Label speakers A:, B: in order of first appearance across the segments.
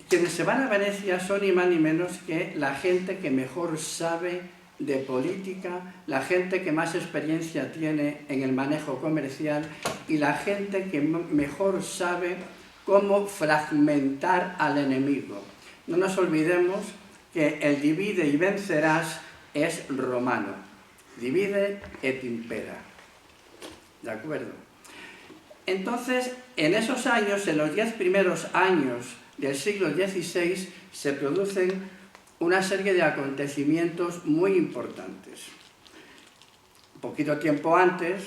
A: quienes se van a Venecia son ni más ni menos que la gente que mejor sabe de política, la gente que más experiencia tiene en el manejo comercial y la gente que mejor sabe cómo fragmentar al enemigo. No nos olvidemos que el divide y vencerás es romano. Divide et impera. ¿De acuerdo? Entonces, en esos años, en los 10 primeros años del siglo XVI, se producen una serie de acontecimientos muy importantes. Un poquito tiempo antes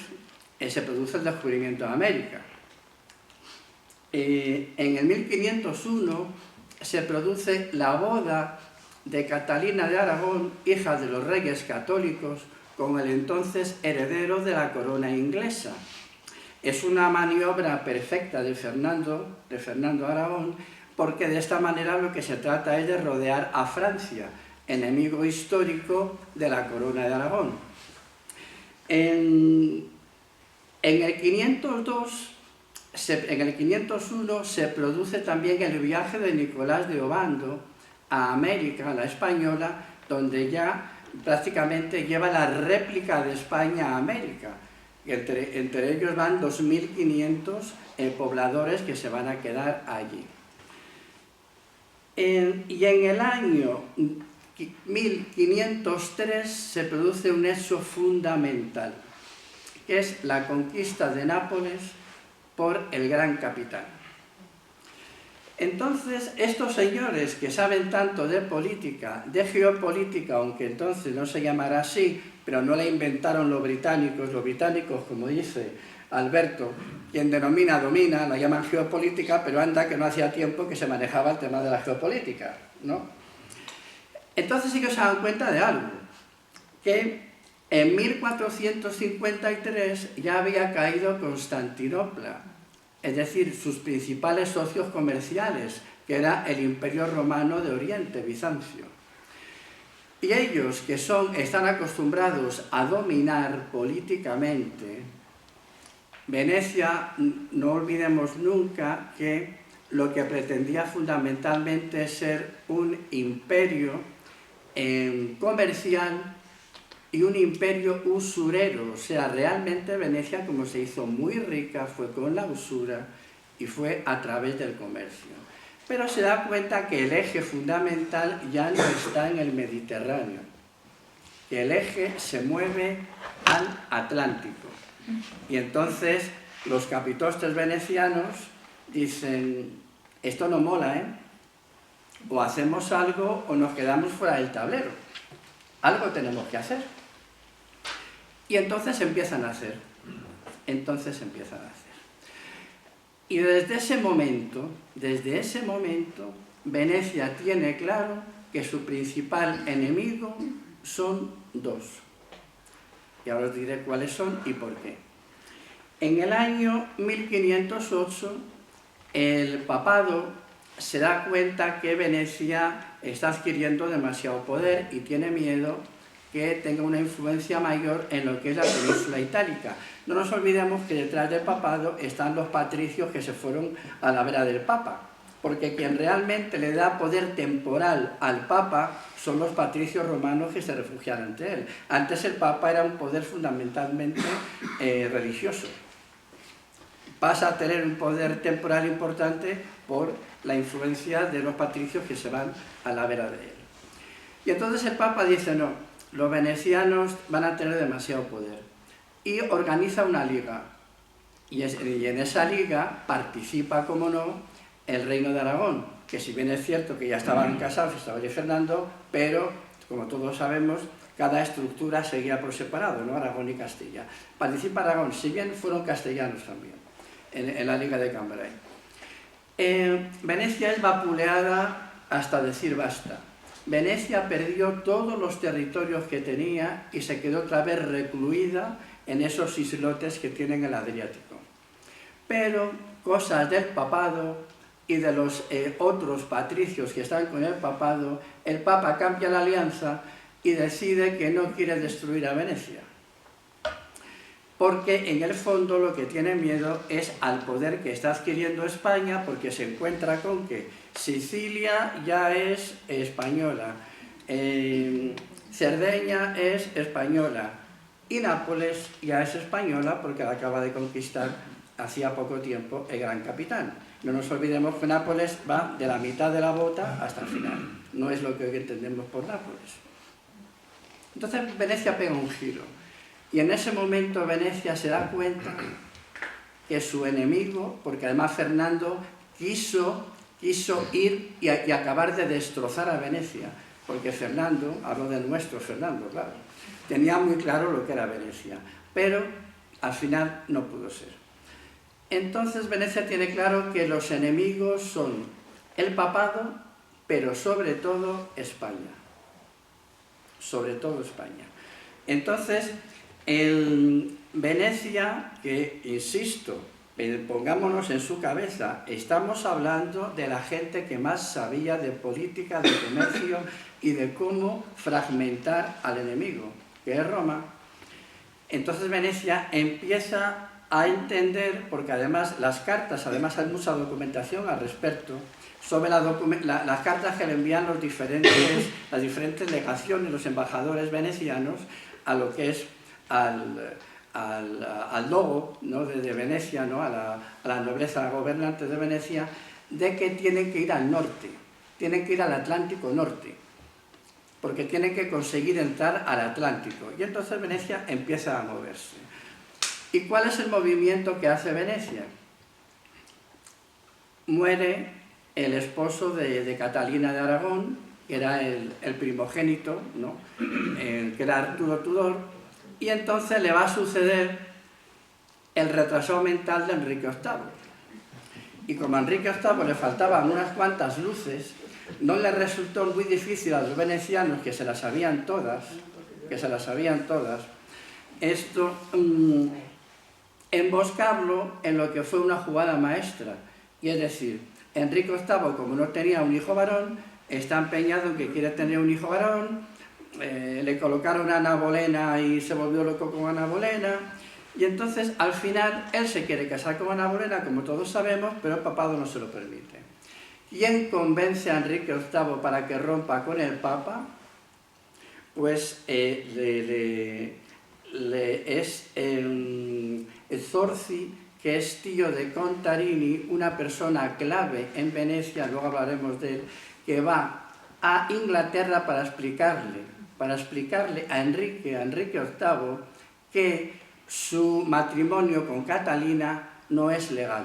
A: se produce el descubrimiento de América. En el 1501 se produce la boda de Catalina de Aragón, hija de los reyes católicos, con el entonces heredero de la corona inglesa. Es una maniobra perfecta de Fernando Aragón, porque de esta manera lo que se trata es de rodear a Francia, enemigo histórico de la corona de Aragón. En el 501 se produce también el viaje de Nicolás de Obando a América, a la española, donde ya prácticamente lleva la réplica de España a América. Entre ellos van 2.500 pobladores que se van a quedar allí. Y en el año 1503 se produce un hecho fundamental, que es la conquista de Nápoles por el gran capitán. Entonces, estos señores que saben tanto de política, de geopolítica, aunque entonces no se llamará así, pero no la inventaron los británicos, como dice Alberto, quien denomina domina, la llaman geopolítica, pero anda que no hacía tiempo que se manejaba el tema de la geopolítica, ¿no? Entonces ellos se dan cuenta de algo, que en 1453 ya había caído Constantinopla, es decir, sus principales socios comerciales, que era el Imperio Romano de Oriente, Bizancio. Y ellos, que están acostumbrados a dominar políticamente, Venecia, no olvidemos nunca que lo que pretendía fundamentalmente es ser un imperio comercial y un imperio usurero. O sea, realmente Venecia, como se hizo muy rica, fue con la usura y fue a través del comercio. Pero se da cuenta que el eje fundamental ya no está en el Mediterráneo, que el eje se mueve al Atlántico. Y entonces los capitostes venecianos dicen, esto no mola, ¿eh? O hacemos algo o nos quedamos fuera del tablero. Algo tenemos que hacer. Y entonces empiezan a hacer. Y desde ese momento, Venecia tiene claro que su principal enemigo son dos. Y ahora os diré cuáles son y por qué. En el año 1508, el papado se da cuenta que Venecia está adquiriendo demasiado poder y tiene miedo que tenga una influencia mayor en lo que es la península itálica. No nos olvidemos que detrás del papado están los patricios que se fueron a la vera del papa, porque quien realmente le da poder temporal al papa son los patricios romanos que se refugiaron ante él. Antes el papa era un poder fundamentalmente religioso. Pasa a tener un poder temporal importante por la influencia de los patricios que se van a la vera de él. Y entonces el papa dice, no, los venecianos van a tener demasiado poder. Y organiza una liga. Y en esa liga participa, como no, el reino de Aragón, que si bien es cierto que ya estaban casados, estaba ya Fernando, pero, como todos sabemos, cada estructura seguía por separado, ¿no? Aragón y Castilla. Participa Aragón, si bien fueron castellanos también, en la liga de Cambrai. Venecia es vapuleada hasta decir basta. Venecia perdió todos los territorios que tenía y se quedó otra vez recluida en esos islotes que tienen el Adriático. Pero cosas del papado y de los otros patricios que están con el papado, el papa cambia la alianza y decide que no quiere destruir a Venecia. porque en el fondo lo que tiene miedo es al poder que está adquiriendo España, porque se encuentra con que Sicilia ya es española, Cerdeña es española y Nápoles ya es española porque la acaba de conquistar hacía poco tiempo el gran capitán. No nos olvidemos que Nápoles va de la mitad de la bota hasta el final, no es lo que hoy entendemos por Nápoles. Entonces Venecia pega un giro y en ese momento Venecia se da cuenta que su enemigo, porque además Fernando quiso ir y acabar de destrozar a Venecia, porque Fernando, hablo de nuestro Fernando, claro, tenía muy claro lo que era Venecia, pero al final no pudo ser. Entonces Venecia tiene claro que los enemigos son el papado, pero sobre todo España. Sobre todo España. Entonces, Venecia, que insisto, pongámonos en su cabeza, estamos hablando de la gente que más sabía de política, de comercio y de cómo fragmentar al enemigo, que es Roma. Entonces Venecia empieza a entender, porque además las cartas, además hay mucha documentación al respecto, sobre las cartas que le envían las diferentes legaciones, los embajadores venecianos, a lo que es al logo, ¿no?, de Venecia, ¿no?, a la nobleza gobernante de Venecia, de que tienen que ir al norte, tienen que ir al Atlántico Norte, porque tienen que conseguir entrar al Atlántico. Y entonces Venecia empieza a moverse. ¿Y cuál es el movimiento que hace Venecia? Muere el esposo de Catalina de Aragón, que era el primogénito, ¿no?, que era Arturo Tudor, y entonces le va a suceder el retraso mental de Enrique VIII. Y como a Enrique VIII le faltaban unas cuantas luces, no le resultó muy difícil a los venecianos, que se las sabían todas, esto, emboscarlo en lo que fue una jugada maestra. Y es decir, Enrique VIII, como no tenía un hijo varón, está empeñado en que quiere tener un hijo varón, le colocaron a Ana Bolena y se volvió loco con Ana Bolena, y entonces al final él se quiere casar con Ana Bolena, como todos sabemos, pero el papado no se lo permite. ¿Quién convence a Enrique VIII para que rompa con el Papa? Pues es Zorzi, que es tío de Contarini, una persona clave en Venecia, luego hablaremos de él, que va a Inglaterra para explicarle a Enrique VIII que su matrimonio con Catalina no es legal.